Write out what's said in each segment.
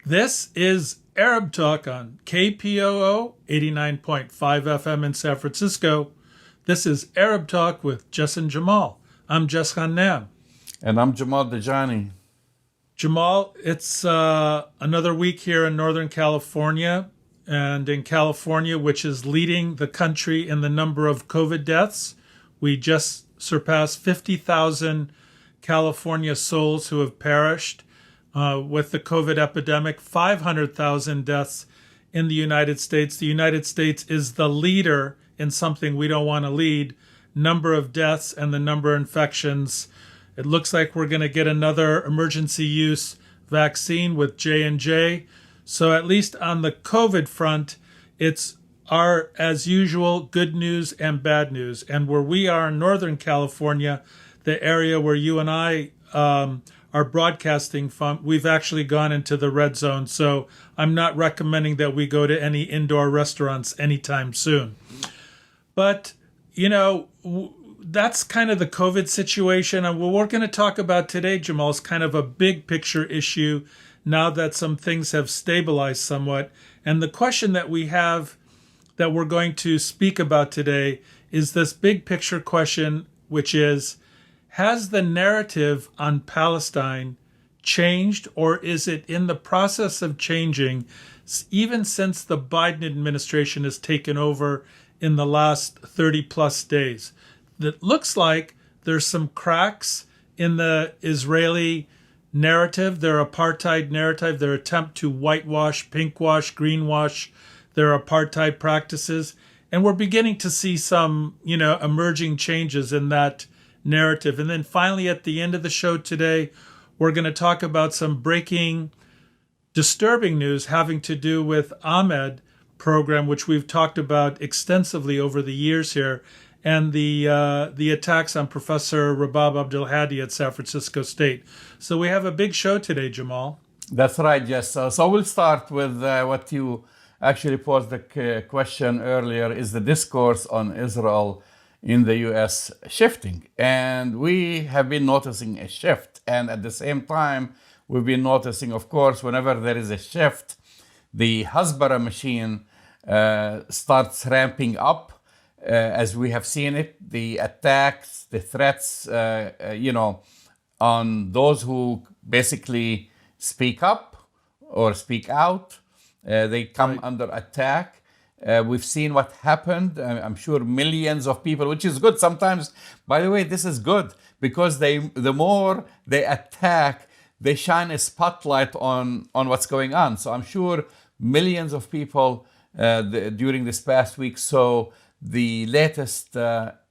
This is Arab Talk on KPOO 89.5 FM in San Francisco. This is Arab Talk with Jess and Jamal. I'm Jess Khanam. And I'm Jamal Dajani. Jamal, it's another week here in Northern California. And in California, which is leading the country in the number of COVID deaths, we just surpassed 50,000 California souls who have perished with the COVID epidemic, 500,000 deaths in the United States. The United States is the leader in something we don't want to lead, number of deaths and the number of infections. It looks like we're going to get another emergency use vaccine with J&J. So at least on the COVID front, it's our, as usual, good news and bad news. And where we are in Northern California, the area where you and I are broadcasting from, we've actually gone into the red zone. So I'm not recommending that we go to any indoor restaurants anytime soon. But, you know, that's kind of the COVID situation. And what we're going to talk about today, Jamal, is kind of a big picture issue now that some things have stabilized somewhat. And the question that we have that we're going to speak about today is this big picture question, which is, has the narrative on Palestine changed, or is it in the process of changing even since the Biden administration has taken over in the last 30 plus days? That looks like there's some cracks in the Israeli narrative, their apartheid narrative, their attempt to whitewash, pinkwash, greenwash their apartheid practices. And we're beginning to see some, emerging changes in that narrative. And then finally, at the end of the show today, we're going to talk about some breaking, disturbing news having to do with AMED program, which we've talked about extensively over the years here, and the attacks on Professor Rabab Abdulhadi at San Francisco State. So we have a big show today, Jamal. That's right, Jess. So we'll start with what you actually posed the question earlier, is the discourse on Israel in the U.S. shifting? And we have been noticing a shift. And at the same time, we've been noticing, of course, whenever there is a shift, the Hasbara machine starts ramping up. As we have seen it, the attacks, the threats, on those who basically speak up or speak out, they come under attack. We've seen what happened. I'm sure millions of people, which is good. Sometimes, by the way, this is good because the more they attack, they shine a spotlight on what's going on. So I'm sure millions of people during this past week saw the latest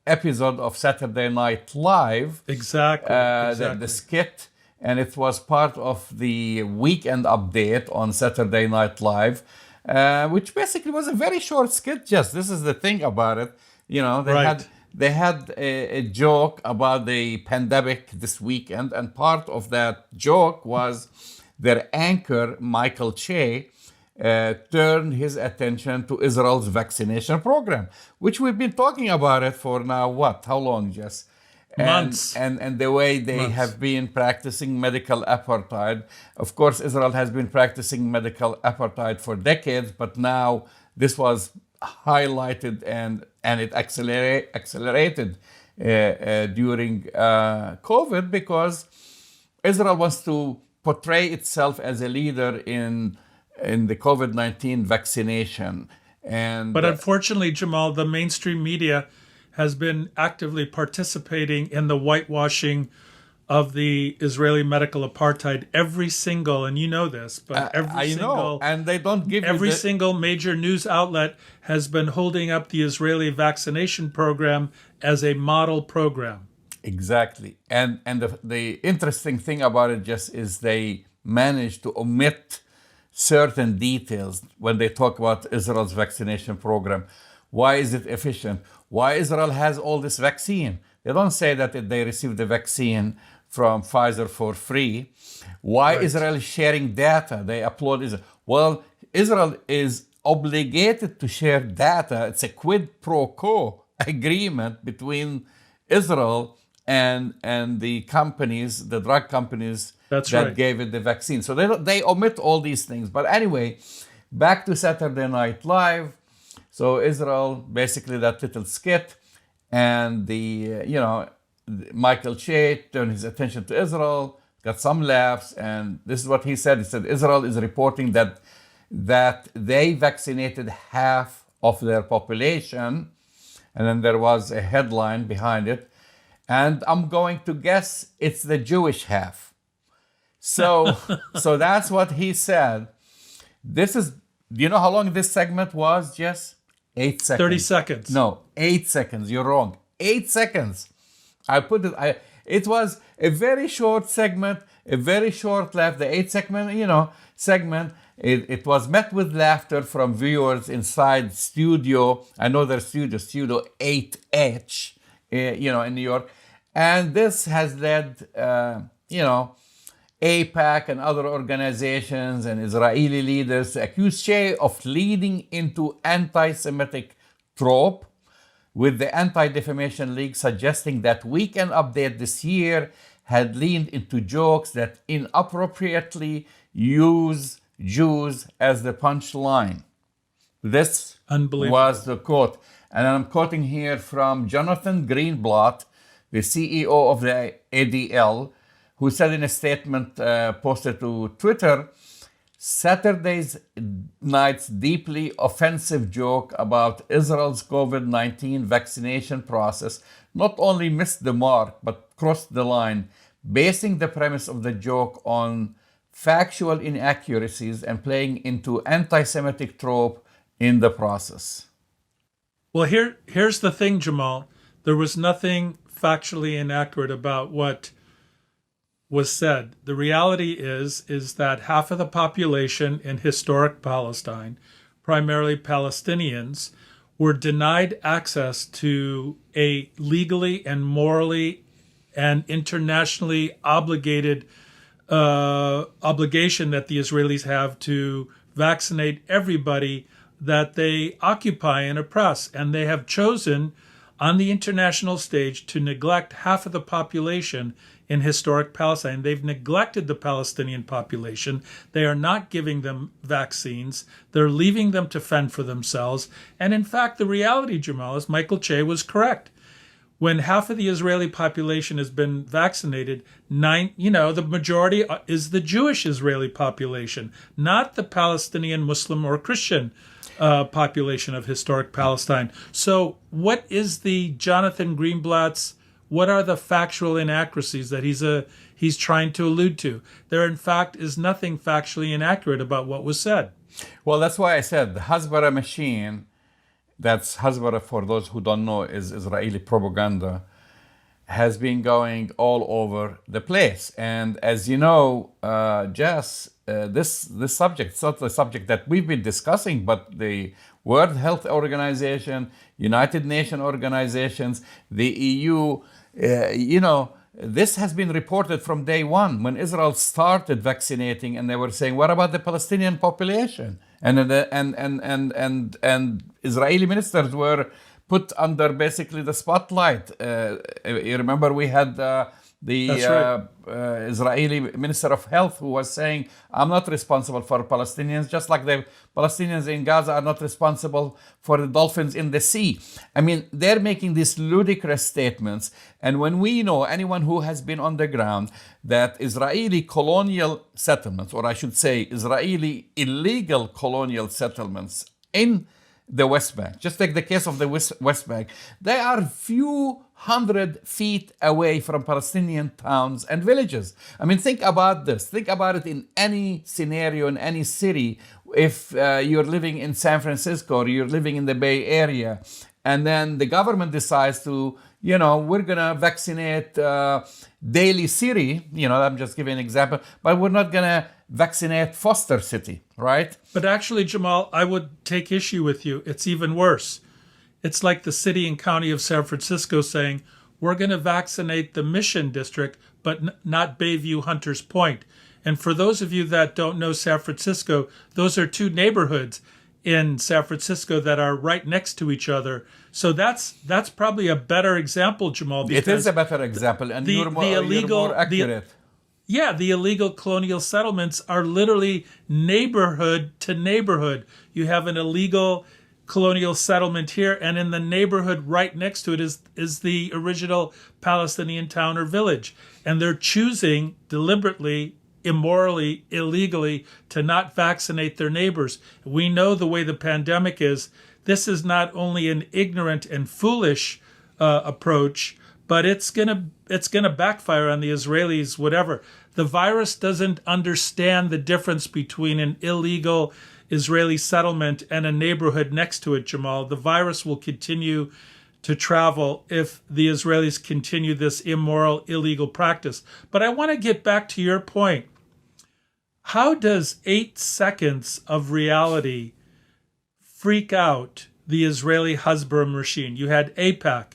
episode of Saturday Night Live. Exactly. The skit, and it was part of the weekend update on Saturday Night Live, which basically was a very short skit. Just this is the thing about it. They had a joke about the pandemic this weekend, and part of that joke was their anchor, Michael Che, turned his attention to Israel's vaccination program, which we've been talking about it for now, how long, Jess? Months. And the way they have been practicing medical apartheid. Of course, Israel has been practicing medical apartheid for decades, but now this was highlighted and it accelerated during COVID, because Israel wants to portray itself as a leader in the COVID-19 vaccination. But unfortunately, Jamal, the mainstream media has been actively participating in the whitewashing of the Israeli medical apartheid. Every single, and you know this, but and they don't give every single major news outlet has been holding up the Israeli vaccination program as a model program. Exactly. And the interesting thing about it just is they managed to omit certain details when they talk about Israel's vaccination program. Why is it efficient? Why Israel has all this vaccine? They don't say that they received the vaccine from Pfizer for free. Why Israel is sharing data? They applaud Israel. Well, Israel is obligated to share data. It's a quid pro quo agreement between Israel and the companies, the drug companies That's that right. gave it the vaccine. So they omit all these things. But anyway, back to Saturday Night Live. So Israel, basically that little skit, and Michael Che turned his attention to Israel, got some laughs, and this is what he said. He said Israel is reporting that they vaccinated half of their population, and then there was a headline behind it, and I'm going to guess it's the Jewish half. So that's what he said. This is, do you know how long this segment was, Jess? 8 seconds. 30 seconds. No, 8 seconds. You're wrong. 8 seconds. It was a very short segment, a very short laugh. The 8 segment, it was met with laughter from viewers inside studio. I know their studio 8H, in New York. And this has led, AIPAC and other organizations and Israeli leaders to accuse Shea of leading into anti-Semitic trope, with the Anti-Defamation League suggesting that Weekend Update this year had leaned into jokes that inappropriately use Jews as the punchline. This was the quote. And I'm quoting here from Jonathan Greenblatt, the CEO of the ADL, who said in a statement posted to Twitter, Saturday's night's deeply offensive joke about Israel's COVID-19 vaccination process not only missed the mark, but crossed the line, basing the premise of the joke on factual inaccuracies and playing into anti-Semitic trope in the process. Well, here's the thing, Jamal. There was nothing factually inaccurate about what was said. The reality is that half of the population in historic Palestine, primarily Palestinians, were denied access to a legally and morally and internationally obligated obligation that the Israelis have to vaccinate everybody that they occupy and oppress. And they have chosen on the international stage to neglect half of the population in historic Palestine. They've neglected the Palestinian population. They are not giving them vaccines. They're leaving them to fend for themselves. And in fact, the reality, Jamal, is Michael Che was correct. When half of the Israeli population has been vaccinated, the majority is the Jewish Israeli population, not the Palestinian Muslim or Christian population of historic Palestine. So what is the Jonathan Greenblatt's, what are the factual inaccuracies that he's trying to allude to? There, in fact, is nothing factually inaccurate about what was said. Well, that's why I said the Hasbara machine, that's Hasbara, for those who don't know, is Israeli propaganda, has been going all over the place. And as you know, Jess, this subject, it's not the subject that we've been discussing, but the World Health Organization, United Nations organizations, the EU, this has been reported from day one when Israel started vaccinating, and they were saying, "What about the Palestinian population?" And Israeli ministers were put under basically the spotlight. You remember we had Israeli Minister of Health who was saying, I'm not responsible for Palestinians, just like the Palestinians in Gaza are not responsible for the dolphins in the sea. I mean, they're making these ludicrous statements. And when we know, anyone who has been on the ground, that Israeli colonial settlements, or I should say Israeli illegal colonial settlements in the West Bank, just take the case of the West Bank, they are few 100 feet away from Palestinian towns and villages. I mean, think about this. Think about it in any scenario, in any city. If you're living in San Francisco or you're living in the Bay Area, and then the government decides to, we're going to vaccinate Daly City, I'm just giving an example, but we're not going to vaccinate Foster City, right? But actually, Jamal, I would take issue with you. It's even worse. It's like the city and county of San Francisco saying, we're going to vaccinate the Mission District, but not Bayview Hunters Point. And for those of you that don't know San Francisco, those are two neighborhoods. in San Francisco that are right next to each other. So that's probably a better example, Jamal. It is a better example, and you're more accurate. The illegal colonial settlements are literally neighborhood to neighborhood. You have an illegal colonial settlement here, and in the neighborhood right next to it is the original Palestinian town or village. And they're choosing deliberately, immorally, illegally to not vaccinate their neighbors. We know the way the pandemic is. This is not only an ignorant and foolish approach, but it's gonna backfire on the Israelis. Whatever. The virus doesn't understand the difference between an illegal Israeli settlement and a neighborhood next to it, Jamal. The virus will continue to travel if the Israelis continue this immoral, illegal practice. But I want to get back to your point. How does 8 seconds of reality freak out the Israeli Hasbara machine? You had AIPAC,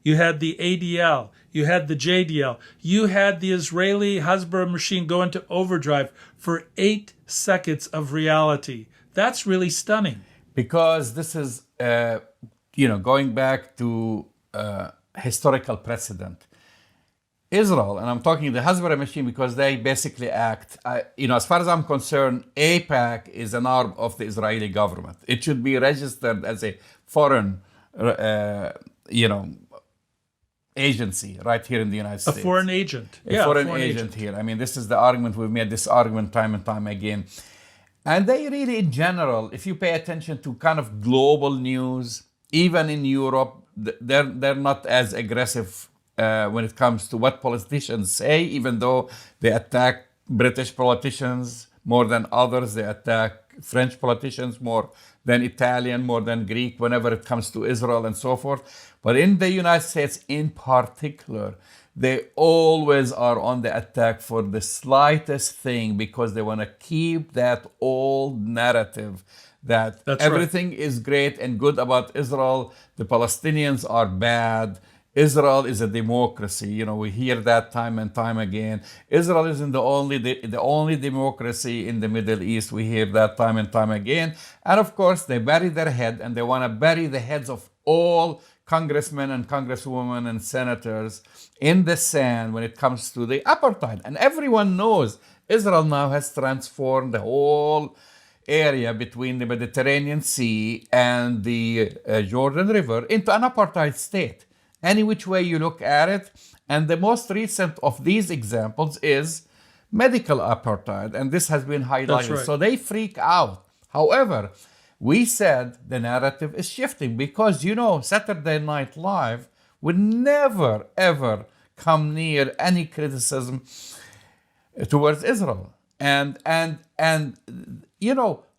you had the ADL, you had the JDL, you had the Israeli Hasbara machine go into overdrive for 8 seconds of reality. That's really stunning. Because this is, going back to historical precedent. Israel, and I'm talking the Hasbara machine because they basically act, as far as I'm concerned, AIPAC is an arm of the Israeli government. It should be registered as a foreign, agency right here in the United States. A foreign agent. A foreign agent here. I mean, this is the argument. We've made this argument time and time again. And they really, in general, if you pay attention to kind of global news, even in Europe, they're not as aggressive when it comes to what politicians say, even though they attack British politicians more than others. They attack French politicians more than Italian, more than Greek, whenever it comes to Israel and so forth. But in the United States in particular, they always are on the attack for the slightest thing because they want to keep that old narrative that everything is great and good about Israel. The Palestinians are bad. Israel is a democracy. We hear that time and time again. Israel isn't the only democracy in the Middle East. We hear that time and time again. And of course, they bury their head, and they want to bury the heads of all congressmen and congresswomen and senators in the sand when it comes to the apartheid. And everyone knows Israel now has transformed the whole area between the Mediterranean Sea and the Jordan River into an apartheid state. Any which way you look at it. And the most recent of these examples is medical apartheid. And this has been highlighted. That's right. So they freak out. However, we said the narrative is shifting because, Saturday Night Live would never, ever come near any criticism towards Israel. And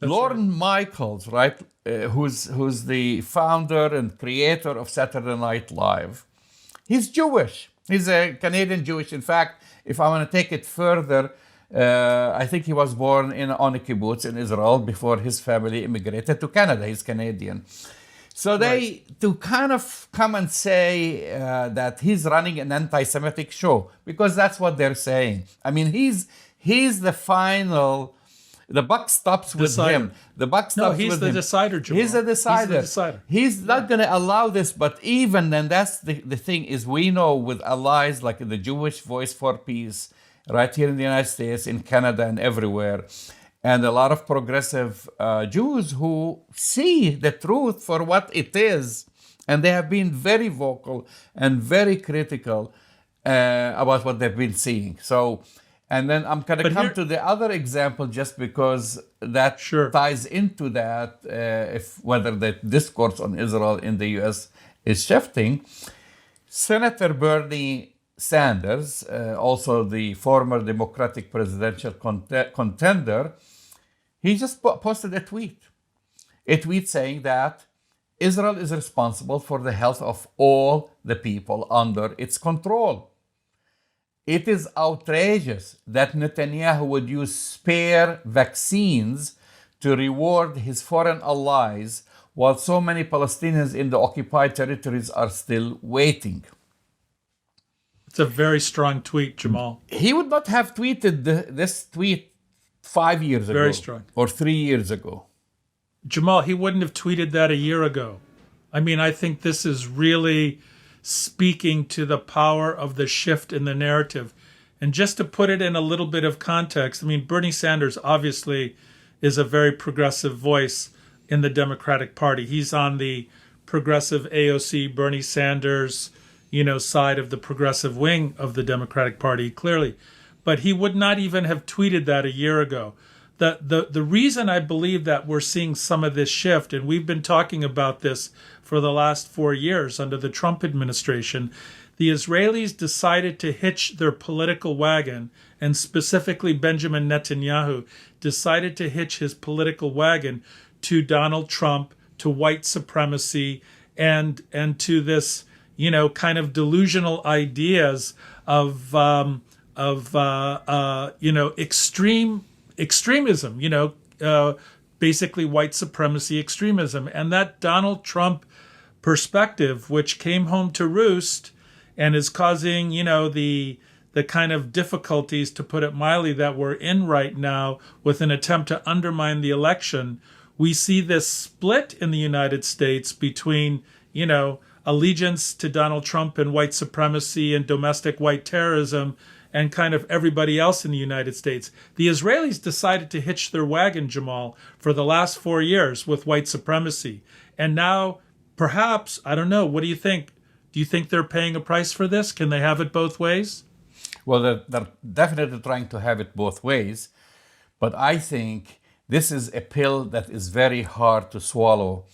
Lorne Michaels, right, who's the founder and creator of Saturday Night Live, he's Jewish. He's a Canadian Jewish. In fact, if I want to take it further, I think he was born on a kibbutz in Israel before his family immigrated to Canada. He's Canadian. So to kind of come and say that he's running an anti-Semitic show, because that's what they're saying. I mean, he's the final. The buck stops with him. The buck stops with him. He's the decider, Jamal. He's the decider. He's not going to allow this. But even then, that's the thing is we know with allies like the Jewish Voice for Peace, right here in the United States, in Canada, and everywhere, and a lot of progressive Jews who see the truth for what it is, and they have been very vocal and very critical about what they've been seeing. So. And then I'm going to come to the other example just because that ties into that, whether the discourse on Israel in the U.S. is shifting. Senator Bernie Sanders, also the former Democratic presidential contender, he just posted a tweet saying that Israel is responsible for the health of all the people under its control. It is outrageous that Netanyahu would use spare vaccines to reward his foreign allies while so many Palestinians in the occupied territories are still waiting. It's a very strong tweet, Jamal. He would not have tweeted this tweet 5 years ago. Very strong. Or 3 years ago. Jamal, he wouldn't have tweeted that a year ago. I mean, I think this is really speaking to the power of the shift in the narrative. And just to put it in a little bit of context, I mean, Bernie Sanders obviously is a very progressive voice in the Democratic Party. He's on the progressive AOC, Bernie Sanders, side of the progressive wing of the Democratic Party, clearly. But he would not even have tweeted that a year ago. The reason I believe that we're seeing some of this shift, and we've been talking about this for the last 4 years under the Trump administration, the Israelis decided to hitch their political wagon, and specifically Benjamin Netanyahu decided to hitch his political wagon to Donald Trump, to white supremacy, and to this, kind of delusional ideas of extremism, basically white supremacy extremism. And that Donald Trump perspective, which came home to roost and is causing, the kind of difficulties, to put it mildly, that we're in right now with an attempt to undermine the election. We see this split in the United States between, allegiance to Donald Trump and white supremacy and domestic white terrorism and kind of everybody else in the United States. The Israelis decided to hitch their wagon, Jamal, for the last 4 years with white supremacy. And now, perhaps, I don't know, what do you think? Do you think they're paying a price for this? Can they have it both ways? Well, they're definitely trying to have it both ways. But I think this is a pill that is very hard to swallow,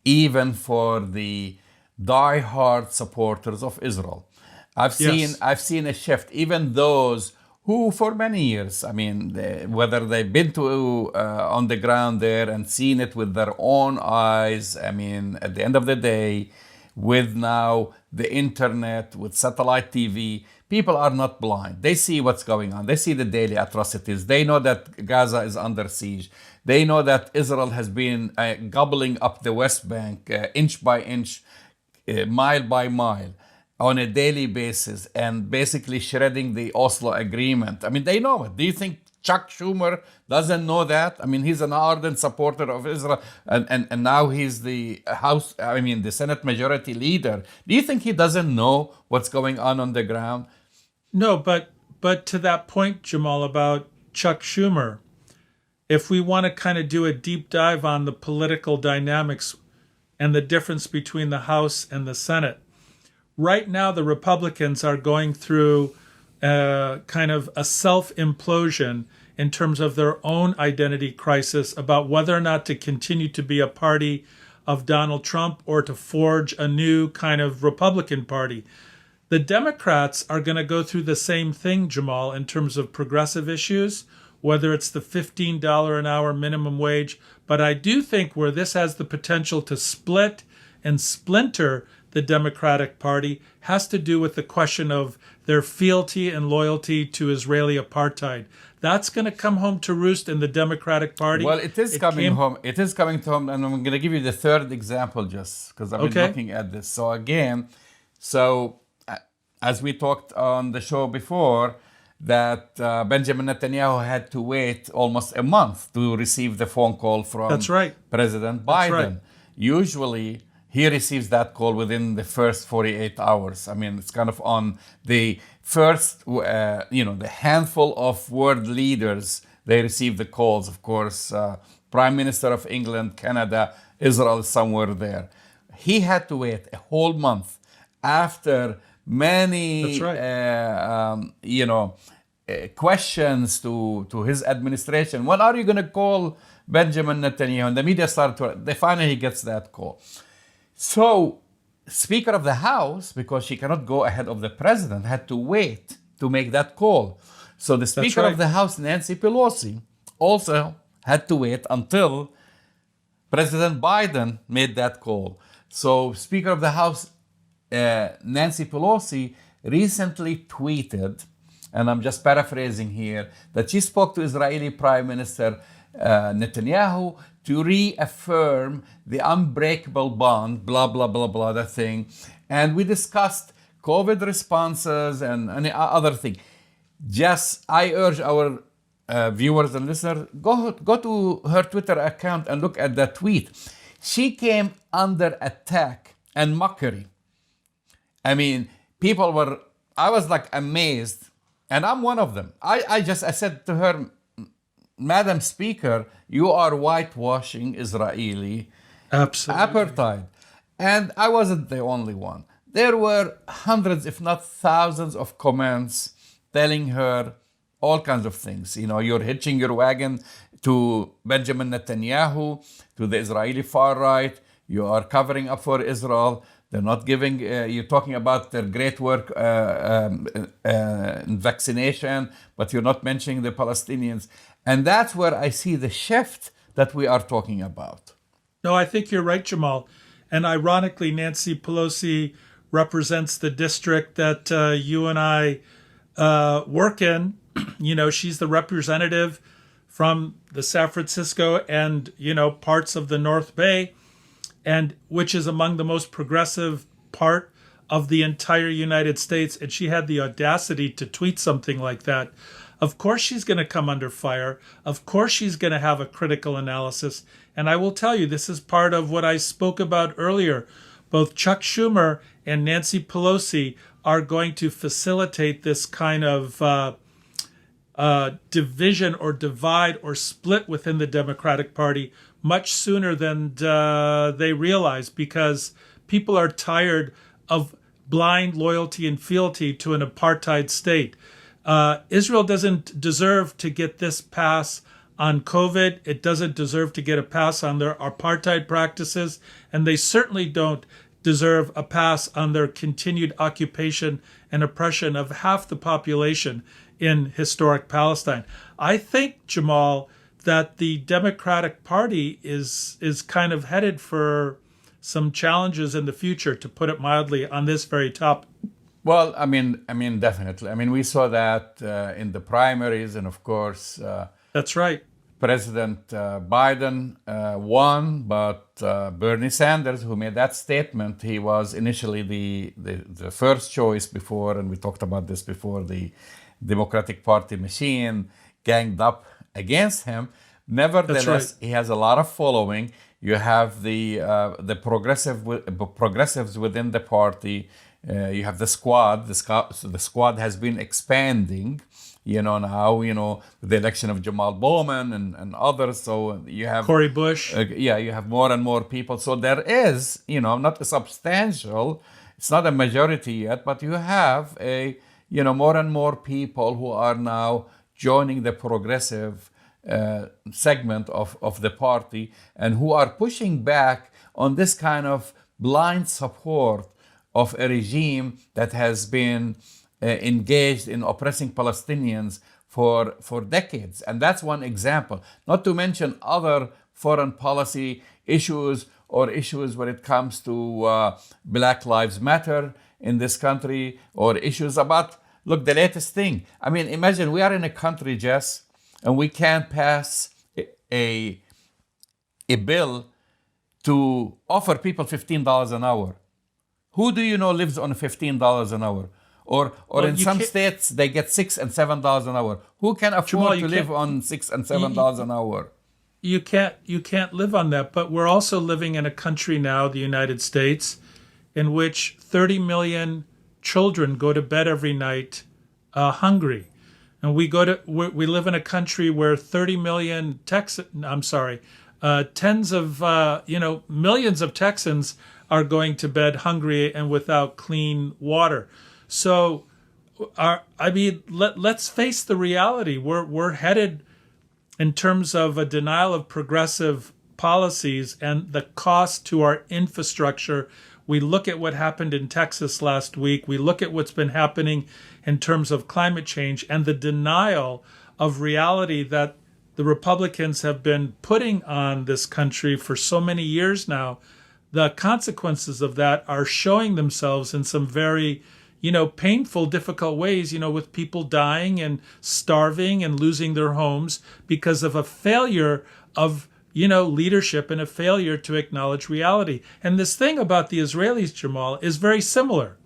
even for the die-hard supporters of Israel. I've seen a shift. Even those who, for many years, I mean, whether they've been to on the ground there and seen it with their own eyes. I mean, at the end of the day, with now the internet, with satellite TV, people are not blind. They see what's going on. They see the daily atrocities. They know that Gaza is under siege. They know that Israel has been gobbling up the West Bank inch by inch, mile by mile, on a daily basis, and basically shredding the Oslo agreement. I mean, they know it. Do you think Chuck Schumer doesn't know that? I mean, he's an ardent supporter of Israel, and now he's the the Senate Majority Leader. Do you think he doesn't know what's going on the ground? No, but to that point, Jamal, about Chuck Schumer, if we want to kind of do a deep dive on the political dynamics and the difference between the House and the Senate, right now the Republicans are going through kind of a self-implosion in terms of their own identity crisis about whether or not to continue to be a party of Donald Trump or to forge a new kind of Republican Party. The Democrats are going to go through the same thing, Jamal, in terms of progressive issues, whether it's the $15 an hour minimum wage. But I do think where this has the potential to split and splinter the Democratic Party has to do with the question of their fealty and loyalty to Israeli apartheid. That's going to come home to roost in the Democratic Party. Well, it is coming home. It is coming home, and I'm going to give you the third example just because I've been looking at this. So again, as we talked on the show before, that Benjamin Netanyahu had to wait almost a month to receive the phone call from President Biden. Right. Usually, he receives that call within the first 48 hours. I mean, it's kind of on the first, the handful of world leaders, they receive the calls. Of course, Prime Minister of England, Canada, Israel is somewhere there. He had to wait a whole month after many, questions to his administration. When are you going to call Benjamin Netanyahu? And the media started finally he gets that call. So, Speaker of the House, because she cannot go ahead of the president, had to wait to make that call. So the Speaker of the House, Nancy Pelosi, also had to wait until President Biden made that call. So Speaker of the House, Nancy Pelosi, recently tweeted, and I'm just paraphrasing here, that she spoke to Israeli Prime Minister Netanyahu to reaffirm the unbreakable bond, blah, blah, blah, blah, that thing. And we discussed COVID responses and other things. Just, I urge our viewers and listeners, go to her Twitter account and look at that tweet. She came under attack and mockery. I mean, I was like amazed, and I'm one of them. I said to her, Madam Speaker, you are whitewashing Israeli Absolutely. apartheid. And I wasn't the only one. There were hundreds, if not thousands, of comments telling her all kinds of things. You're hitching your wagon to Benjamin Netanyahu, to the Israeli far right. You are covering up for Israel. They're not giving, you're talking about their great work in vaccination, but you're not mentioning the Palestinians. And that's where I see the shift that we are talking about. No, I think you're right, Jamal. And ironically, Nancy Pelosi represents the district that you and I work in. She's the representative from the San Francisco and, parts of the North Bay, and which is among the most progressive part of the entire United States. And she had the audacity to tweet something like that. Of course, she's going to come under fire. Of course, she's going to have a critical analysis. And I will tell you, this is part of what I spoke about earlier. Both Chuck Schumer and Nancy Pelosi are going to facilitate this kind of division or divide or split within the Democratic Party much sooner than they realize, because people are tired of blind loyalty and fealty to an apartheid state. Israel doesn't deserve to get this pass on COVID. It doesn't deserve to get a pass on their apartheid practices. And they certainly don't deserve a pass on their continued occupation and oppression of half the population in historic Palestine. I think, Jamal, that the Democratic Party is kind of headed for some challenges in the future, to put it mildly, on this very topic. Well, I mean, definitely. I mean, we saw that in the primaries, and of course, that's right. President Biden won, but Bernie Sanders, who made that statement, he was initially the first choice before, and we talked about this before, the Democratic Party machine ganged up against him. Nevertheless, right. He has a lot of following. You have the progressives within the party. You have the squad. The squad has been expanding. Now, the election of Jamal Bowman and others. So you have Cori Bush. You have more and more people. So there is, not a substantial, it's not a majority yet, but you have more and more people who are now joining the progressive segment of the party, and who are pushing back on this kind of blind support of a regime that has been engaged in oppressing Palestinians for decades. And that's one example. Not to mention other foreign policy issues, or issues when it comes to Black Lives Matter in this country, or issues about, look, the latest thing. I mean, imagine we are in a country, Jess, and we can't pass a bill to offer people $15 an hour. Who do you know lives on $15 an hour? Or in some states, they get $6 and $7 an hour. Who can afford to live on $6 and $7 an hour? You can't live on that. But we're also living in a country now, the United States, in which 30 million children go to bed every night hungry. And we live in a country where 30 million tens of millions of Texans are going to bed hungry and without clean water. So, let's face the reality. We're headed, in terms of a denial of progressive policies and the cost to our infrastructure. We look at what happened in Texas last week. We look at what's been happening in terms of climate change and the denial of reality that the Republicans have been putting on this country for so many years now. The consequences of that are showing themselves in some very, painful, difficult ways, with people dying and starving and losing their homes because of a failure of, leadership, and a failure to acknowledge reality. And this thing about the Israelis, Jamal, is very similar.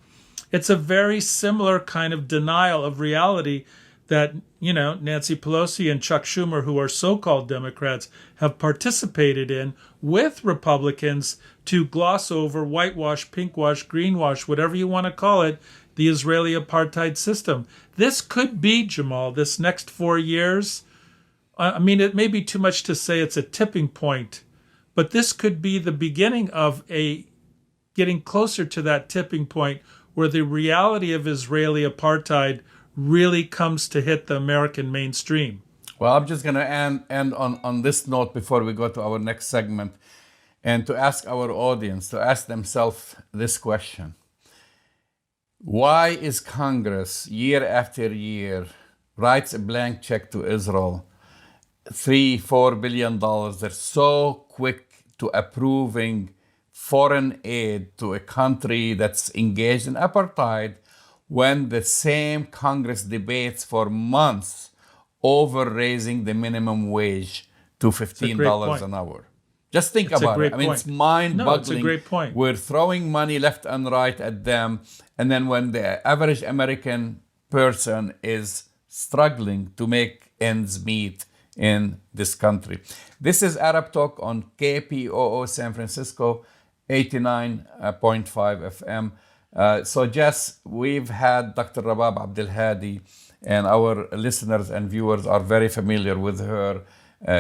It's a very similar kind of denial of reality that, Nancy Pelosi and Chuck Schumer, who are so-called Democrats, have participated in with Republicans to gloss over, whitewash, pinkwash, greenwash, whatever you want to call it, the Israeli apartheid system. This could be, Jamal, this next 4 years. I mean, it may be too much to say it's a tipping point, but this could be the beginning of getting closer to that tipping point where the reality of Israeli apartheid really comes to hit the American mainstream. Well, I'm just going to end on this note before we go to our next segment, and to ask our audience to ask themselves this question. Why is Congress, year after year, writes a blank check to Israel, $3-4 billion? They're so quick to approving foreign aid to a country that's engaged in apartheid, when the same Congress debates for months over raising the minimum wage to $15 an hour. Just think about it. I mean, it's mind-boggling. No, it's a great point. We're throwing money left and right at them, and then when the average American person is struggling to make ends meet in this country. This is Arab Talk on KPOO San Francisco, 89.5 FM. So Jess, we've had Dr. Rabab Abdulhadi, and our listeners and viewers are very familiar with her.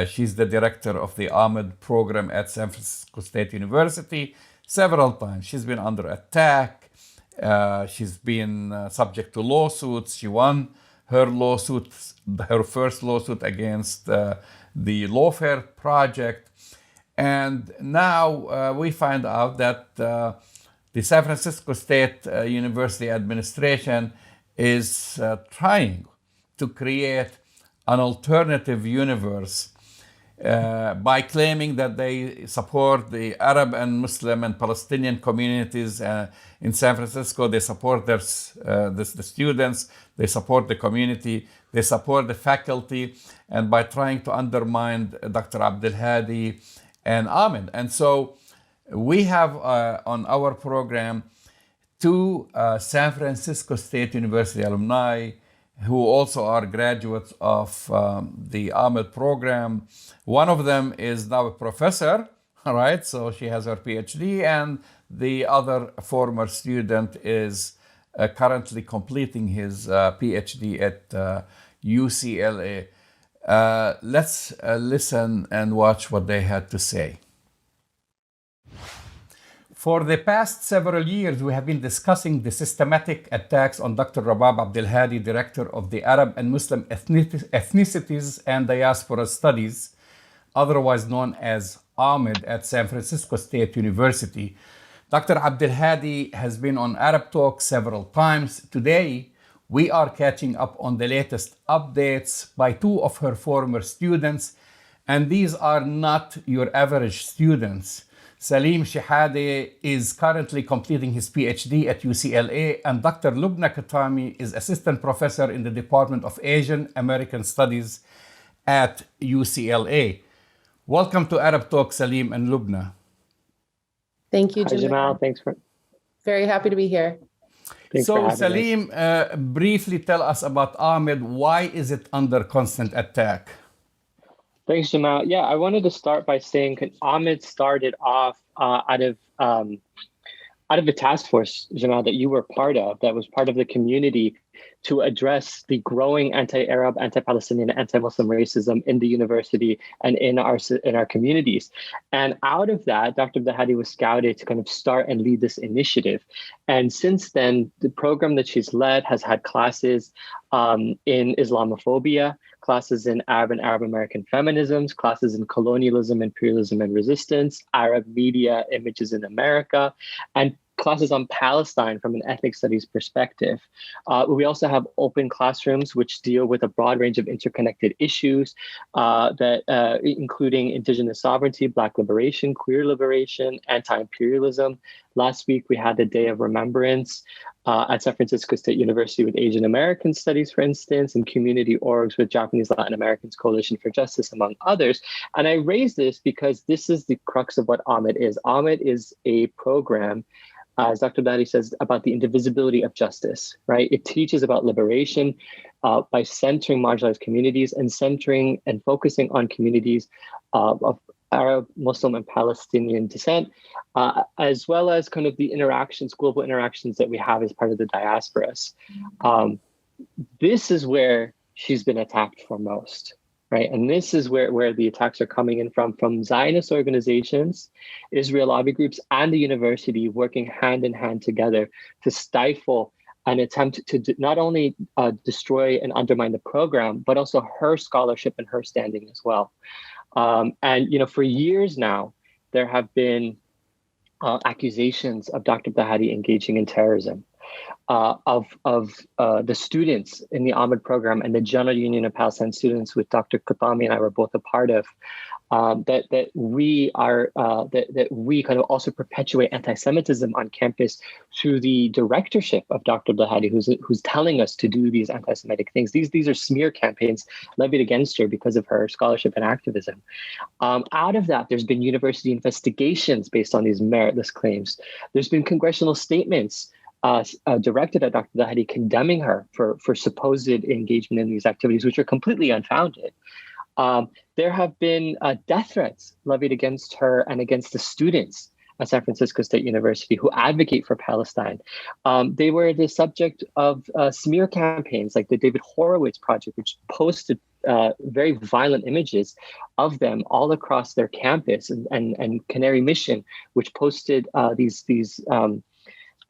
She's the director of the AMED program at San Francisco State University. Several times she's been under attack. She's been subject to lawsuits. She won her first lawsuit against the Lawfare Project. And now we find out that the San Francisco State University administration is trying to create an alternative universe by claiming that they support the Arab and Muslim and Palestinian communities in San Francisco. They support the students, they support the community, they support the faculty, and by trying to undermine Dr. Abdulhadi and AMED. And so we have on our program two San Francisco State University alumni who also are graduates of the AMED program. One of them is now a professor, all right? So she has her PhD, and the other former student is currently completing his PhD at UCLA. Let's listen and watch what they had to say. For the past several years, we have been discussing the systematic attacks on Dr. Rabab Abdulhadi, director of the Arab and Muslim Ethnicities and Diaspora Studies, otherwise known as AMED at San Francisco State University. Dr. Abdulhadi has been on Arab Talk several times. Today, we are catching up on the latest updates by two of her former students, and these are not your average students. Saleem Shehadeh is currently completing his PhD at UCLA, and Dr. Loubna Qutami is assistant professor in the Department of Asian American Studies at UCLA. Welcome to Arab Talk, Saleem and Loubna. Thank you, Hi, Jamal. Thanks for. Very happy to be here. So, Saleem, briefly tell us about AMED. Why is it under constant attack? Thanks, Jamal. Yeah, I wanted to start by saying AMED started off out of a task force, Jamal, that you were part of, that was part of the community to address the growing anti-Arab, anti-Palestinian, anti-Muslim racism in the university and in our communities. And out of that, Dr. Abdulhadi was scouted to kind of start and lead this initiative. And since then, the program that she's led has had classes in Islamophobia, classes in Arab and Arab American feminisms, classes in colonialism, imperialism, and resistance, Arab media, images in America, and classes on Palestine from an ethnic studies perspective. We also have open classrooms which deal with a broad range of interconnected issues including indigenous sovereignty, Black liberation, queer liberation, anti-imperialism, Last week, we had a day of remembrance at San Francisco State University with Asian American Studies, for instance, and community orgs with Japanese Latin Americans Coalition for Justice, among others. And I raise this because this is the crux of what AMED is. AMED is a program, as Dr. Abdulhadi says, about the indivisibility of justice, right? It teaches about liberation by centering marginalized communities and centering and focusing on communities of Arab, Muslim, and Palestinian descent, as well as kind of the interactions, global interactions that we have as part of the diasporas. This is where she's been attacked for most, right? And this is where the attacks are coming in from Zionist organizations, Israel lobby groups, and the university working hand in hand together to stifle an attempt to not only destroy and undermine the program, but also her scholarship and her standing as well. And, you know, for years now, there have been accusations of Dr. Abdulhadi engaging in terrorism, of the students in the AMED program and the General Union of Palestine Students, with Dr. Qutami and I were both a part of, that we kind of also perpetuate anti-Semitism on campus through the directorship of Dr. Abdulhadi, who's telling us to do these anti-Semitic things. These are smear campaigns levied against her because of her scholarship and activism. Out of that, there's been university investigations based on these meritless claims. There's been congressional statements directed at Dr. Abdulhadi condemning her for supposed engagement in these activities, which are completely unfounded. There have been death threats levied against her and against the students at San Francisco State University who advocate for Palestine. They were the subject of smear campaigns like the David Horowitz Project, which posted very violent images of them all across their campus, and Canary Mission, which posted these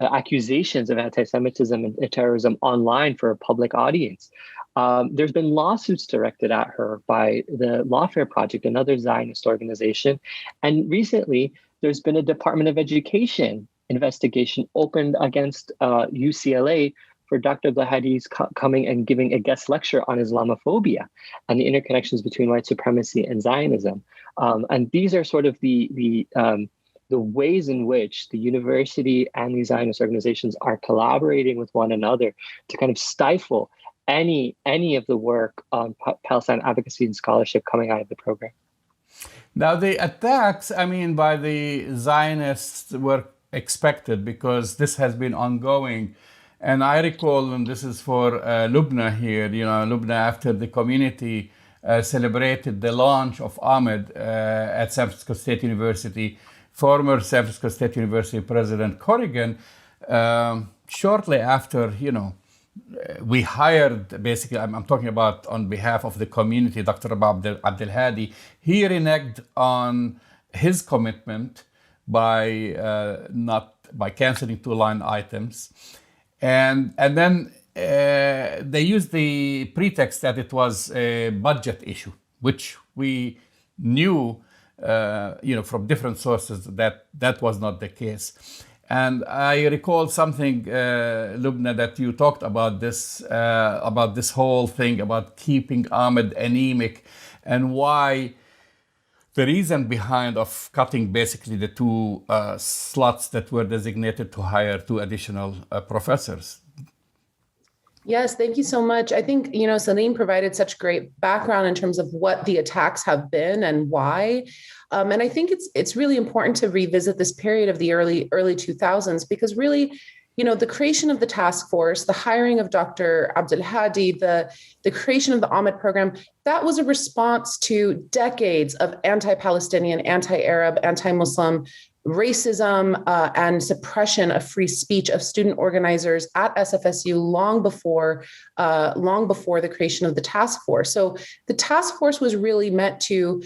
accusations of anti-Semitism and terrorism online for a public audience. There's been lawsuits directed at her by the Lawfare Project, another Zionist organization. And recently, there's been a Department of Education investigation opened against UCLA for Dr. Abdulhadi's coming and giving a guest lecture on Islamophobia and the interconnections between white supremacy and Zionism. And these are sort of the ways in which the university and these Zionist organizations are collaborating with one another to kind of stifle any of the work on Palestine advocacy and scholarship coming out of the program. Now, the attacks, I mean, by the Zionists were expected because this has been ongoing. And I recall, and this is for Loubna here, you know, Loubna, after the community celebrated the launch of AMED at San Francisco State University, former San Francisco State University President Corrigan, shortly after, you know, we hired, basically, I'm talking about on behalf of the community, Dr. Abdulhadi. He reneged on his commitment by canceling 2 line items. And then they used the pretext that it was a budget issue, which we knew from different sources that was not the case. And I recall something, Loubna, that you talked about this whole thing about keeping AMED anemic, and why the reason behind of cutting basically the 2 slots that were designated to hire 2 additional professors. Yes, thank you so much. I think, Saleem provided such great background in terms of what the attacks have been and why. And I think it's really important to revisit this period of the early 2000s, because really, the creation of the task force, the hiring of Dr. Abdulhadi, the creation of the AMED program, that was a response to decades of anti-Palestinian, anti-Arab, anti-Muslim racism and suppression of free speech of student organizers at SFSU long before the creation of the task force. So the task force was really meant to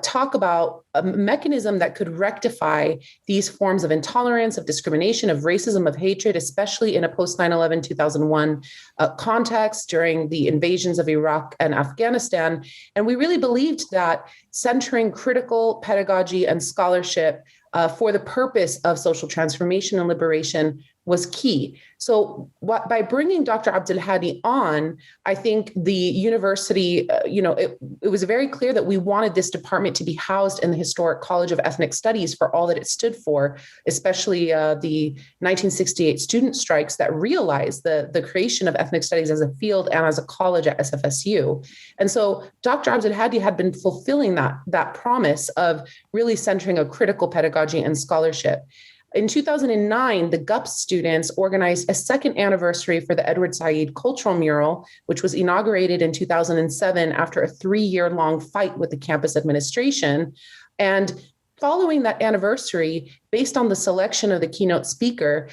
talk about a mechanism that could rectify these forms of intolerance, of discrimination, of racism, of hatred, especially in a post 9/11 2001 context during the invasions of Iraq and Afghanistan. And we really believed that centering critical pedagogy and scholarship for the purpose of social transformation and liberation was key. So by bringing Dr. Abdulhadi on, I think the university, it was very clear that we wanted this department to be housed in the Historic College of Ethnic Studies for all that it stood for, especially the 1968 student strikes that realized the creation of ethnic studies as a field and as a college at SFSU. And so Dr. Abdulhadi had been fulfilling that promise of really centering a critical pedagogy and scholarship. In 2009, the GUPS students organized a second anniversary for the Edward Said Cultural Mural, which was inaugurated in 2007 after a 3-year-long fight with the campus administration. And following that anniversary, based on the selection of the keynote speaker,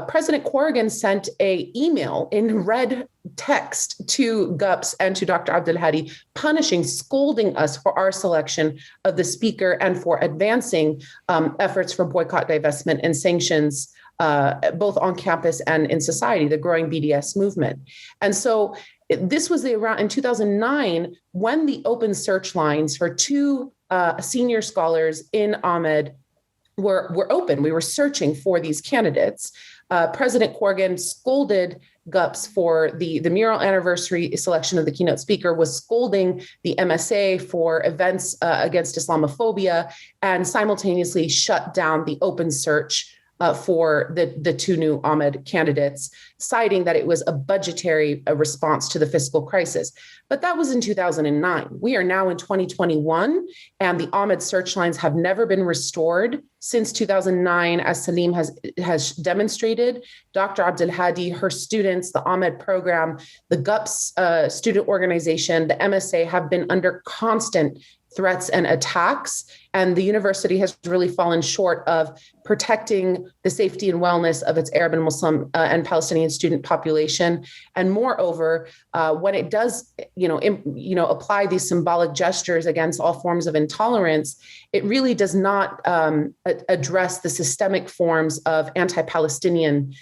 President Corrigan sent an email in red text to GUPS and to Dr. Abdulhadi, scolding us for our selection of the speaker and for advancing efforts for boycott, divestment, and sanctions, both on campus and in society, the growing BDS movement. And so this was around in 2009 when the open search lines for 2 senior scholars in AMED were open. We were searching for these candidates. President Corrigan scolded GUPS for the mural anniversary selection of the keynote speaker, was scolding the MSA for events against Islamophobia, and simultaneously shut down the open search for the 2 new AMED candidates, citing that it was a budgetary response to the fiscal crisis. But that was in 2009. We are now in 2021, and the AMED search lines have never been restored since 2009, as Saleem has demonstrated. Dr. Abdulhadi, her students, the AMED program, the GUPS student organization, the MSA have been under constant threats and attacks. And the university has really fallen short of protecting the safety and wellness of its Arab and Muslim and Palestinian student population. And moreover, when it does, apply these symbolic gestures against all forms of intolerance, it really does not address the systemic forms of anti-Palestinian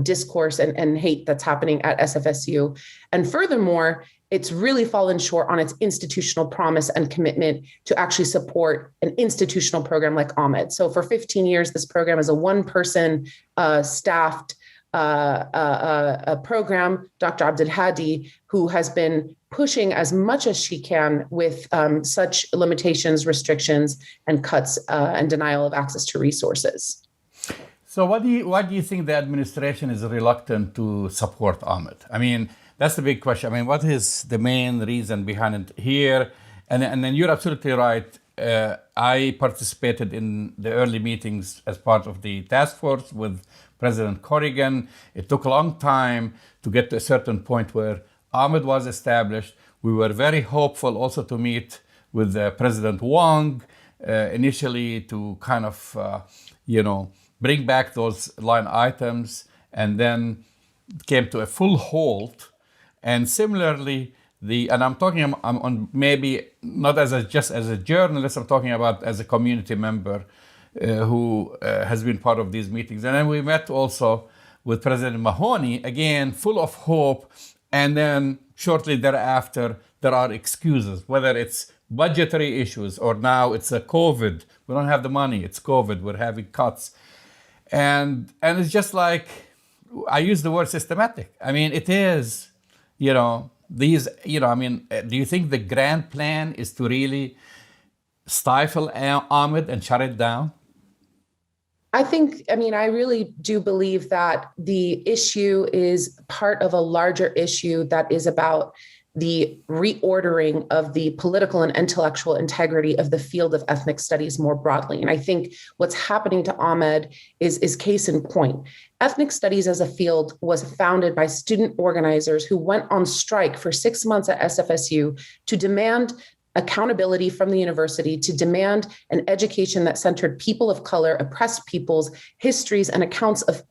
discourse and hate that's happening at SFSU. And furthermore, it's really fallen short on its institutional promise and commitment to actually support an institutional program like AMED. So for 15 years, this program is a one-person staffed program. Dr. Abdulhadi, who has been pushing as much as she can with such limitations, restrictions, and cuts and denial of access to resources. So why do you think the administration is reluctant to support AMED? I mean, that's the big question. I mean, what is the main reason behind it here? And then you're absolutely right. I participated in the early meetings as part of the task force with President Corrigan. It took a long time to get to a certain point where AMED was established. We were very hopeful also to meet with President Wong initially to kind of, bring back those line items, and then came to a full halt. And similarly, and I'm talking on maybe not just as a journalist, I'm talking about as a community member who has been part of these meetings. And then we met also with President Mahoney, again, full of hope. And then shortly thereafter, there are excuses, whether it's budgetary issues or now it's a COVID. We don't have the money, it's COVID, we're having cuts. And it's just like, I use the word systematic. I mean, it is. Do you think the grand plan is to really stifle AMED and shut it down? I really do believe that the issue is part of a larger issue that is about the reordering of the political and intellectual integrity of the field of ethnic studies more broadly. And I think what's happening to AMED is case in point. Ethnic studies as a field was founded by student organizers who went on strike for 6 months at SFSU to demand accountability from the university, to demand an education that centered people of color, oppressed peoples, histories, and accounts of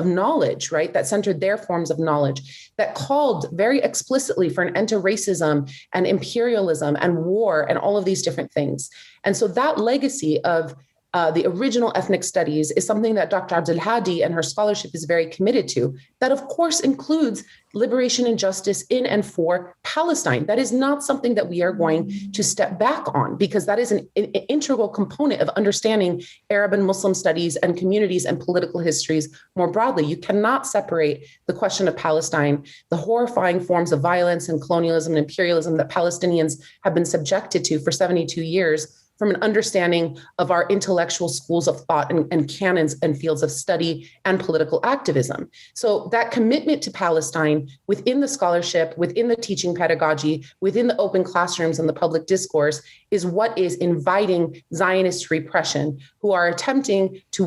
knowledge, right? That centered their forms of knowledge, that called very explicitly for an end to racism and imperialism and war and all of these different things. And so that legacy of the original ethnic studies, is something that Dr. Abdulhadi and her scholarship is very committed to. That, of course, includes liberation and justice in and for Palestine. That is not something that we are going to step back on, because that is an integral component of understanding Arab and Muslim studies and communities and political histories more broadly. You cannot separate the question of Palestine, the horrifying forms of violence and colonialism and imperialism that Palestinians have been subjected to for 72 years, from an understanding of our intellectual schools of thought and canons and fields of study and political activism. So that commitment to Palestine within the scholarship, within the teaching pedagogy, within the open classrooms and the public discourse is what is inviting Zionist repression, who are attempting to,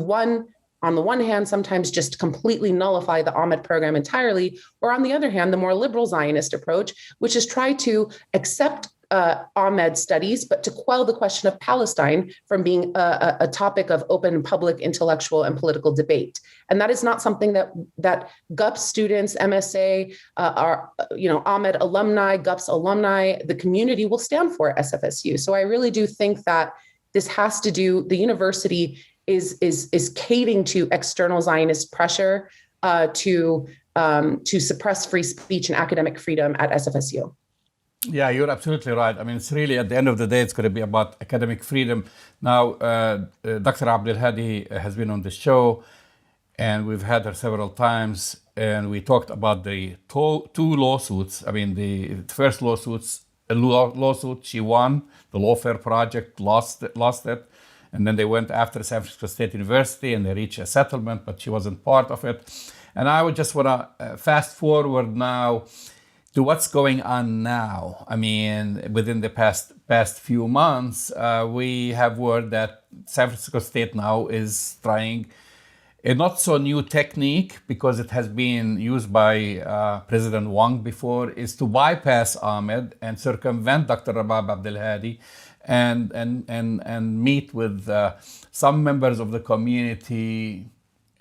on the one hand, sometimes just completely nullify the AMED program entirely, or on the other hand, the more liberal Zionist approach, which is try to accept AMED studies, but to quell the question of Palestine from being a topic of open public intellectual and political debate. And that is not something that GUPS students, MSA, AMED alumni, GUPS alumni, the community will stand for at SFSU. So I really do think that this has to do, the university is caving to external Zionist pressure to suppress free speech and academic freedom at SFSU. Yeah, you're absolutely right. I mean, it's really, at the end of the day, it's going to be about academic freedom. Now, Dr. Abdulhadi has been on the show, and we've had her several times, and we talked about the two lawsuits. I mean, the first lawsuit, she won. The Lawfare Project lost it. And then they went after San Francisco State University, and they reached a settlement, but she wasn't part of it. And I would just want to fast forward now to what's going on now. I mean, within the past few months, we have word that San Francisco State now is trying a not so new technique, because it has been used by President Wong before, is to bypass AMED and circumvent Dr. Rabab Abdulhadi and meet with some members of the community,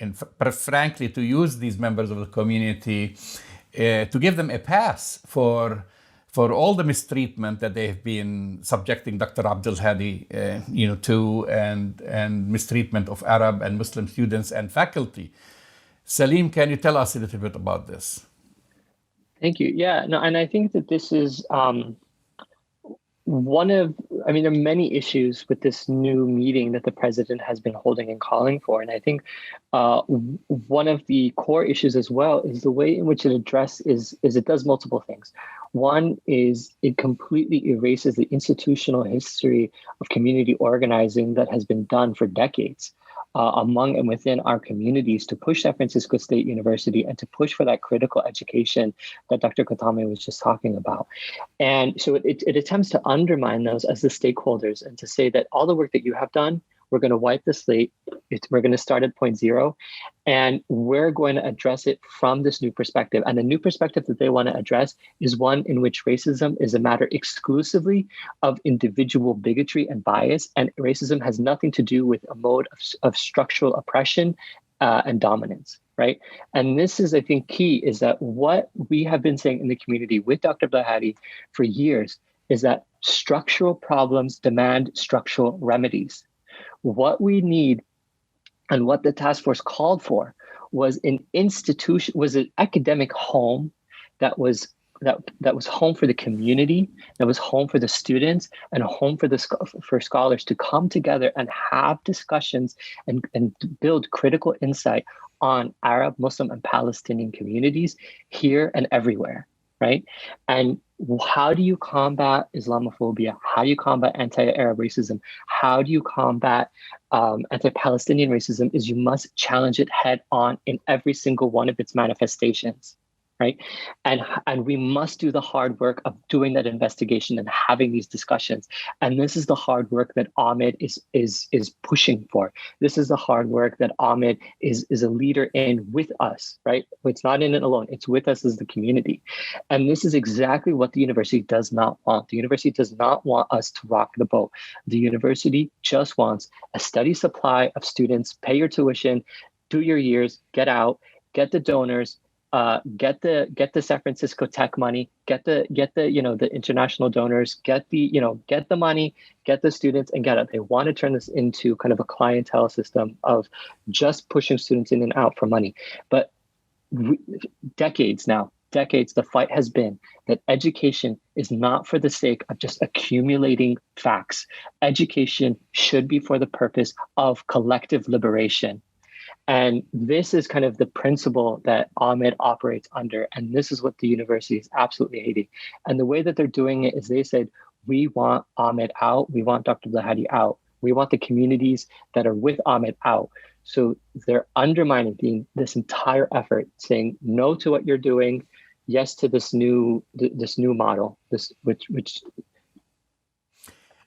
and frankly, to use these members of the community to give them a pass for all the mistreatment that they have been subjecting Dr. Abdulhadi to, and mistreatment of Arab and Muslim students and faculty. Saleem, can you tell us a little bit about this? Thank you. Yeah, no, and I think that this is there are many issues with this new meeting that the president has been holding and calling for. And I think one of the core issues as well is the way in which it addresses it does multiple things. One is it completely erases the institutional history of community organizing that has been done for decades among and within our communities to push San Francisco State University and to push for that critical education that Dr. Qutami was just talking about. And so it attempts to undermine those as the stakeholders and to say that all the work that you have done, we're going to wipe the slate. We're going to start at point zero, and we're going to address it from this new perspective. And the new perspective that they want to address is one in which racism is a matter exclusively of individual bigotry and bias, and racism has nothing to do with a mode of structural oppression and dominance, right? And this is, I think, key, is that what we have been saying in the community with Dr. Abdulhadi for years is that structural problems demand structural remedies. What we need and what the task force called for was an academic home that was home for the community, that was home for the students, and home for scholars to come together and have discussions and build critical insight on Arab, Muslim, and Palestinian communities here and everywhere, right? And how do you combat Islamophobia? How do you combat anti-Arab racism? How do you combat anti-Palestinian racism? Is you must challenge it head on in every single one of its manifestations, right? And we must do the hard work of doing that investigation and having these discussions. And this is the hard work that AMED is pushing for. This is the hard work that AMED is a leader in with us, right? It's not in it alone. It's with us as the community. And this is exactly what the university does not want. The university does not want us to rock the boat. The university just wants a steady supply of students, pay your tuition, do your years, get out, get the donors, get the San Francisco tech money, get the the international donors, get the money, get the students, and get it. They want to turn this into kind of a clientele system of just pushing students in and out for money. But decades, the fight has been that education is not for the sake of just accumulating facts. Education should be for the purpose of collective liberation. And this is kind of the principle that AMED operates under. And this is what the university is absolutely hating. And the way that they're doing it is they said, we want AMED out. We want Dr. Abdulhadi out. We want the communities that are with AMED out. So they're undermining this entire effort, saying no to what you're doing, yes to this new model, which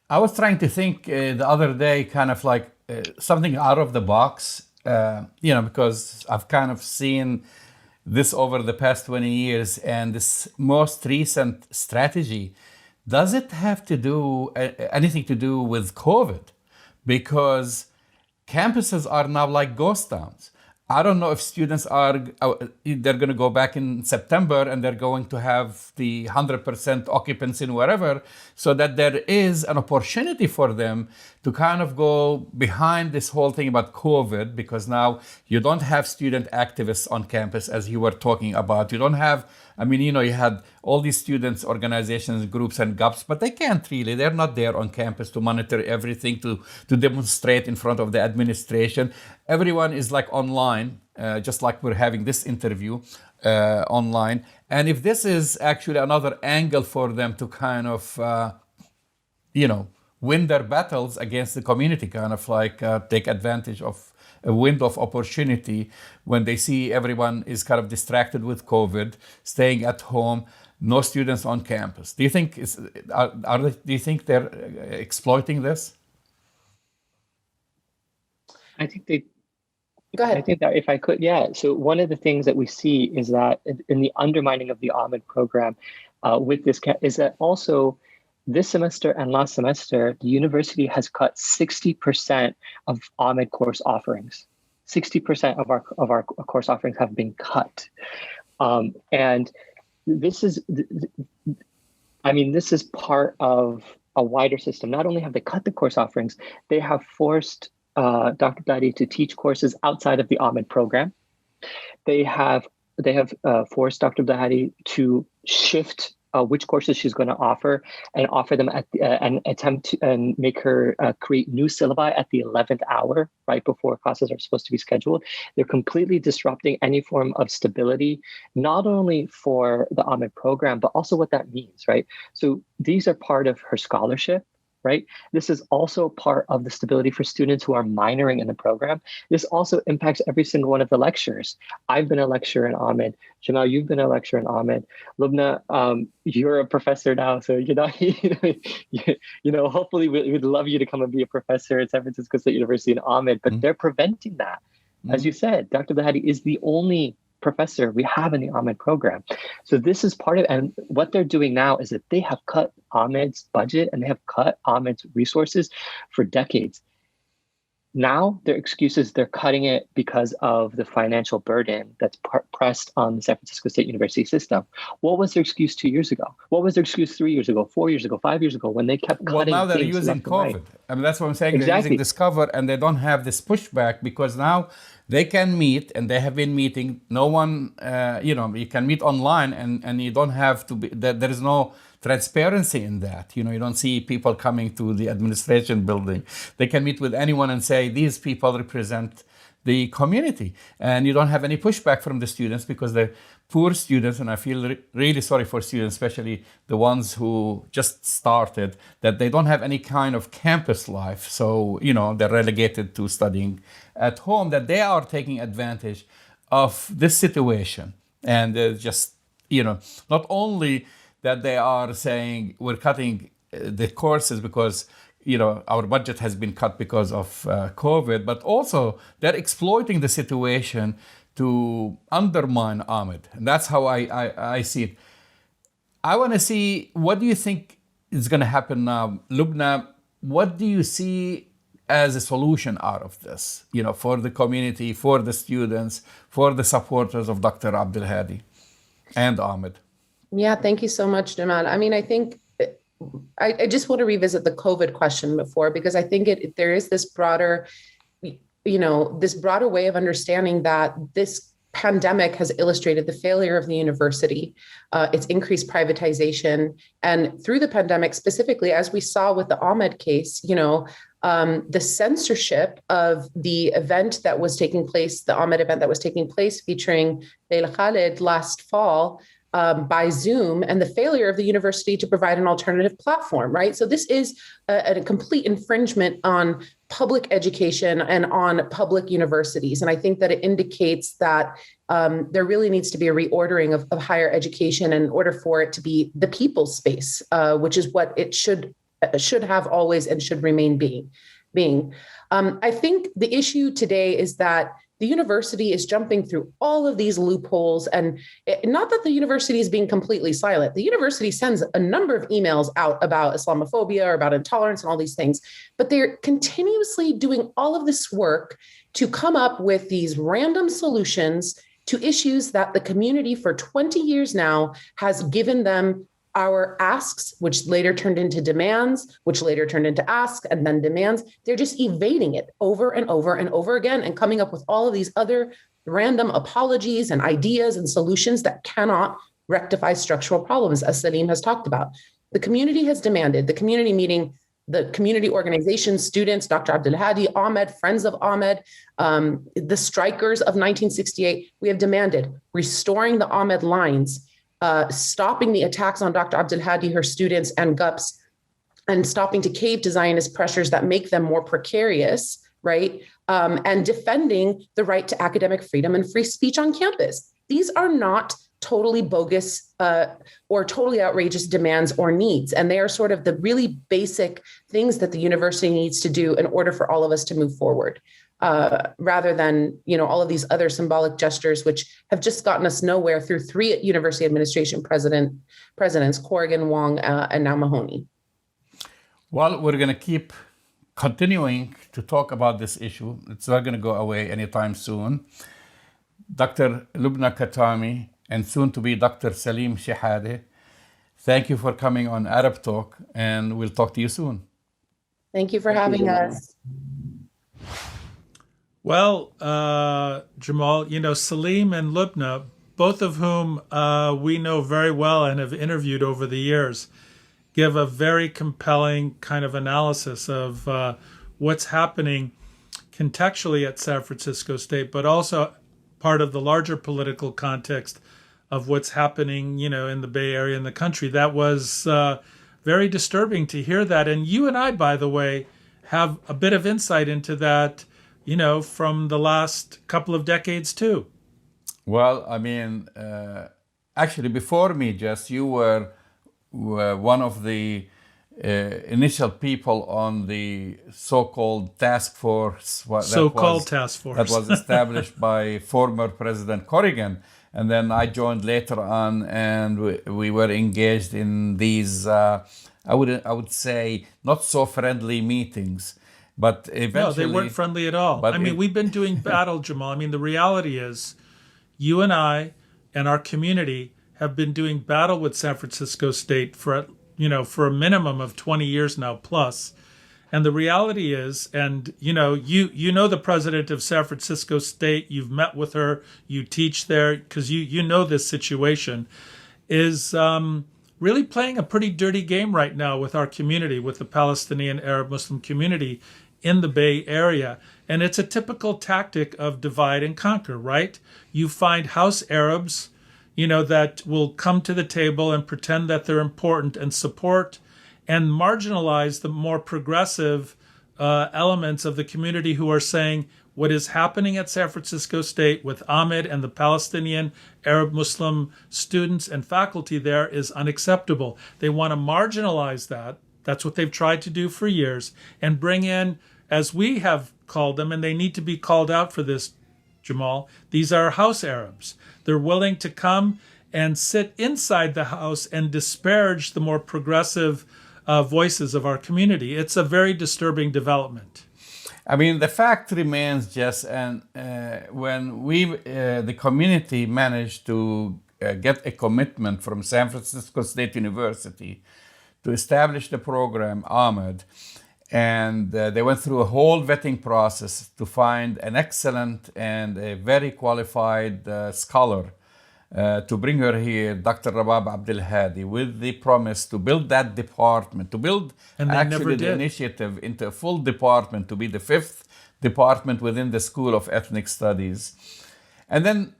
I was trying to think the other day, kind of like something out of the box. Because I've kind of seen this over the past 20 years, and this most recent strategy, does it have to do anything to do with COVID? Because campuses are now like ghost towns. I don't know if students they're going to go back in September and they're going to have the 100% occupancy and wherever, so that there is an opportunity for them to kind of go behind this whole thing about COVID, because now you don't have student activists on campus, as you were talking about. You don't have, you had all these students, organizations, groups, and GUPs, but they can't really, they're not there on campus to monitor everything, to demonstrate in front of the administration. Everyone is like online, just like we're having this interview online. And if this is actually another angle for them to kind of, win their battles against the community, kind of like take advantage of a window of opportunity when they see everyone is kind of distracted with COVID, staying at home, no students on campus. Do you think do you think they're exploiting this? I think they. Go ahead. I think that if I could, yeah. So one of the things that we see is that in the undermining of the AMED program with this is that also this semester and last semester, the university has cut 60% of AMED course offerings. 60% of our course offerings have been cut. And this is, this is part of a wider system. Not only have they cut the course offerings, they have forced Dr. Abdulhadi to teach courses outside of the AMED program. They have forced Dr. Abdulhadi to shift which courses she's going to offer and offer them and attempt to and make her create new syllabi at the 11th hour, right before classes are supposed to be scheduled. They're completely disrupting any form of stability, not only for the AMED program, but also what that means, right? So these are part of her scholarship, right? This is also part of the stability for students who are minoring in the program. This also impacts every single one of the lecturers. I've been a lecturer in AMED. Jamal, you've been a lecturer in AMED. Loubna, you're a professor now, so hopefully we'd love you to come and be a professor at San Francisco State University in AMED, but they're preventing that. As you said, Dr. Abdulhadi is the only professor we have in the AMED program. So this is part of, and what they're doing now is that they have cut AMED's budget and they have cut AMED's resources for decades. Now their excuse is they're cutting it because of the financial burden that's pressed on the San Francisco State University system. What was their excuse 2 years ago? What was their excuse 3 years ago, 4 years ago, 5 years ago, when they kept cutting? Well, now they're using COVID. Right? That's what I'm saying. Exactly. They're using Discover, and they don't have this pushback because now they can meet, and they have been meeting. No one, you can meet online, and you don't have to be. There is no transparency in that. You don't see people coming to the administration building. They can meet with anyone and say, these people represent the community. And you don't have any pushback from the students because the poor students, and I feel really sorry for students, especially the ones who just started, that they don't have any kind of campus life. So, they're relegated to studying at home, that they are taking advantage of this situation. And just, not only that they are saying we're cutting the courses because, our budget has been cut because of COVID, but also they're exploiting the situation to undermine AMED. And that's how I see it. I want to see, what do you think is going to happen now? Loubna, what do you see as a solution out of this, for the community, for the students, for the supporters of Dr. Abdulhadi and Ahmed. Yeah, thank you so much, Jamal. I mean, I think I just want to revisit the COVID question before, because I think there is this broader, this broader way of understanding that this pandemic has illustrated the failure of the university, its increased privatization, and through the pandemic specifically, as we saw with the AMED case, the censorship of the event that was taking place, the AMED event that was taking place featuring Leila Khaled last fall, by Zoom, and the failure of the university to provide an alternative platform, right? So this is a complete infringement on public education and on public universities. And I think that it indicates that there really needs to be a reordering of higher education in order for it to be the people's space, which is what it should have always and should remain being. I think the issue today is that the university is jumping through all of these loopholes, and not that the university is being completely silent. The university sends a number of emails out about Islamophobia or about intolerance and all these things, but they're continuously doing all of this work to come up with these random solutions to issues that the community for 20 years now has given them our asks, which later turned into demands, which later turned into asks and then demands. They're just evading it over and over and over again and coming up with all of these other random apologies and ideas and solutions that cannot rectify structural problems, as Saleem has talked about. The community has demanded, the community meaning the community organizations, students, Dr. Abdulhadi, Ahmed, friends of Ahmed, the strikers of 1968, we have demanded restoring the Ahmed lines, stopping the attacks on Dr. Abdulhadi, her students, and GUPS, and stopping to cave to Zionist pressures that make them more precarious, right? And defending the right to academic freedom and free speech on campus. These are not totally bogus or totally outrageous demands or needs. And they are sort of the really basic things that the university needs to do in order for all of us to move forward. Rather than, all of these other symbolic gestures, which have just gotten us nowhere through 3 university administration presidents, Corrigan, Wong, and now Mahoney. Well, we're going to keep continuing to talk about this issue. It's not going to go away anytime soon. Dr. Loubna Qatami and soon to be Dr. Saleem Shehadeh, thank you for coming on Arab Talk, and we'll talk to you soon. Thank you for having us. Well, Jamal, Saleem and Loubna, both of whom we know very well and have interviewed over the years, give a very compelling kind of analysis of what's happening contextually at San Francisco State, but also part of the larger political context of what's happening, in the Bay Area and the country. That was very disturbing to hear that. And you and I, by the way, have a bit of insight into that, from the last couple of decades too. Well, I mean, actually, before me, Jess, you were one of the initial people on the so-called task force. Task force. That was established by former President Corrigan. And then I joined later on, and we were engaged in these, I would say, not so friendly meetings. But eventually... No, they weren't friendly at all. We've been doing battle, Jamal. The reality is you and I and our community have been doing battle with San Francisco State for a minimum of 20 years now plus. And the reality is, and you know the president of San Francisco State, you've met with her, you teach there, because you know this situation, is really playing a pretty dirty game right now with our community, with the Palestinian Arab Muslim community in the Bay Area. And it's a typical tactic of divide and conquer, right? You find house Arabs, that will come to the table and pretend that they're important and support and marginalize the more progressive elements of the community who are saying what is happening at San Francisco State with AMED and the Palestinian Arab Muslim students and faculty there is unacceptable. They want to marginalize that. That's what they've tried to do for years, and bring in, as we have called them, and they need to be called out for this, Jamal, these are house Arabs. They're willing to come and sit inside the house and disparage the more progressive voices of our community. It's a very disturbing development. I mean, the fact remains, Jess, and when the community managed to get a commitment from San Francisco State University to establish the program, AMED, and they went through a whole vetting process to find an excellent and a very qualified scholar to bring her here, Dr. Rabab Abdulhadi, with the promise to build that department, to build actually the initiative into a full department, to be the 5th department within the School of Ethnic Studies. And then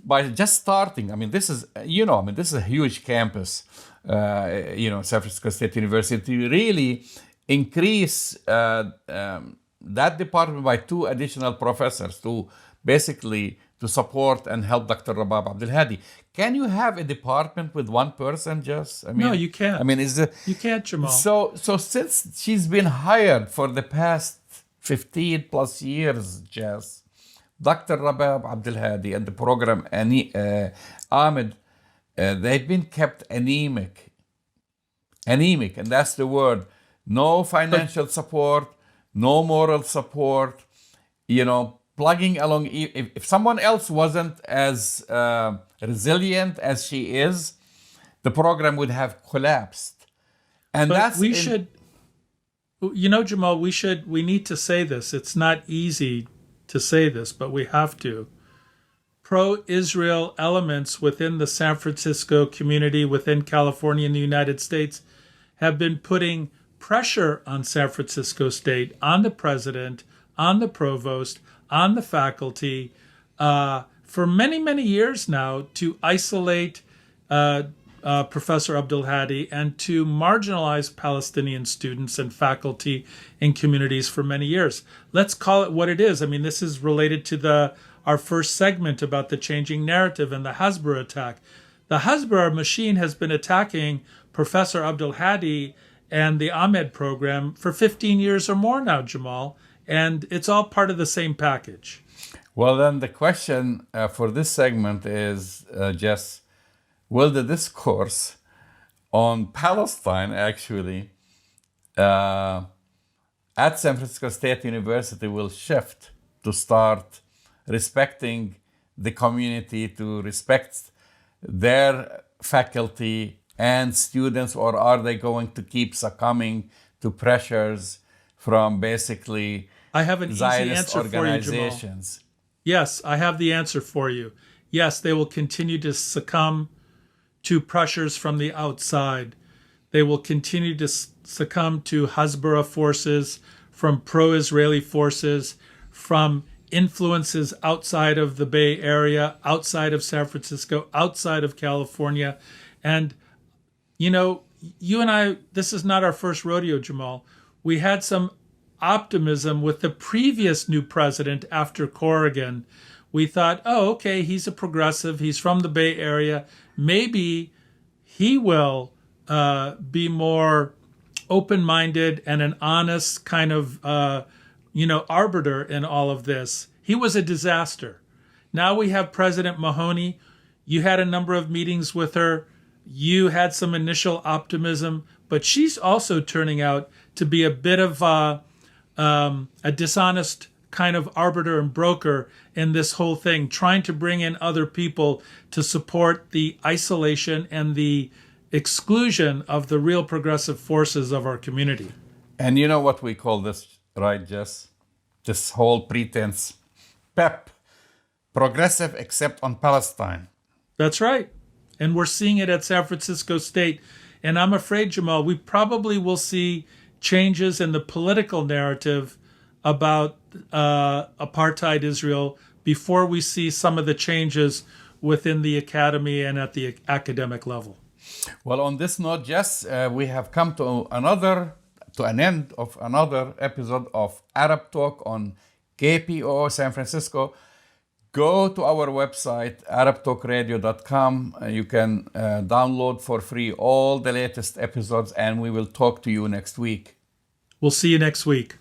by just starting, I mean, this is a huge campus, San Francisco State University, to really increase that department by 2 additional professors to basically to support and help Dr. Rabab Abdulhadi. Can you have a department with 1 person, Jess? I mean, no, you can't. I mean, you can't, Jamal. So since she's been hired for the past 15 plus years, Jess, Dr. Rabab Abdulhadi and the program AMED, they've been kept anemic, and that's the word. No financial support, no moral support, plugging along. If someone else wasn't as resilient as she is, the program would have collapsed. And but Jamal, we need to say this. It's not easy to say this, but we have to. Pro-Israel elements within the San Francisco community, within California and the United States, have been putting pressure on San Francisco State, on the president, on the provost, on the faculty, for many, many years now, to isolate Professor Abdulhadi and to marginalize Palestinian students and faculty in communities for many years. Let's call it what it is. I mean, this is related to our first segment about the changing narrative and the Hasbara attack. The Hasbara machine has been attacking Professor Abdulhadi and the AMED program for 15 years or more now, Jamal, and it's all part of the same package. Well, then the question for this segment is, Jess, will the discourse on Palestine actually at San Francisco State University will shift to start respecting the community, to respect their faculty and students, or are they going to keep succumbing to pressures from basically I have an Zionist easy answer organizations? For you, Jamal. Yes, I have the answer for you. Yes, they will continue to succumb to pressures from the outside. They will continue to succumb to Hasbara forces, from pro-Israeli forces, from influences outside of the Bay Area, outside of San Francisco, outside of California. And, you and I, this is not our first rodeo, Jamal. We had some optimism with the previous new president after Corrigan. We thought, okay, he's a progressive. He's from the Bay Area. Maybe he will be more open-minded and an honest kind of, arbiter in all of this. He was a disaster. Now we have President Mahoney. You had a number of meetings with her. You had some initial optimism, but she's also turning out to be a bit of a dishonest kind of arbiter and broker in this whole thing, trying to bring in other people to support the isolation and the exclusion of the real progressive forces of our community. And you know what we call this, right, Jess? This whole pretense, PEP, progressive except on Palestine. That's right. And we're seeing it at San Francisco State. And I'm afraid, Jamal, we probably will see changes in the political narrative about apartheid Israel before we see some of the changes within the academy and at the academic level. Well, on this note, Jess, we have come to an end of another episode of Arab Talk on KPO San Francisco. Go to our website, arabtalkradio.com. You can download for free all the latest episodes, and we will talk to you next week. We'll see you next week.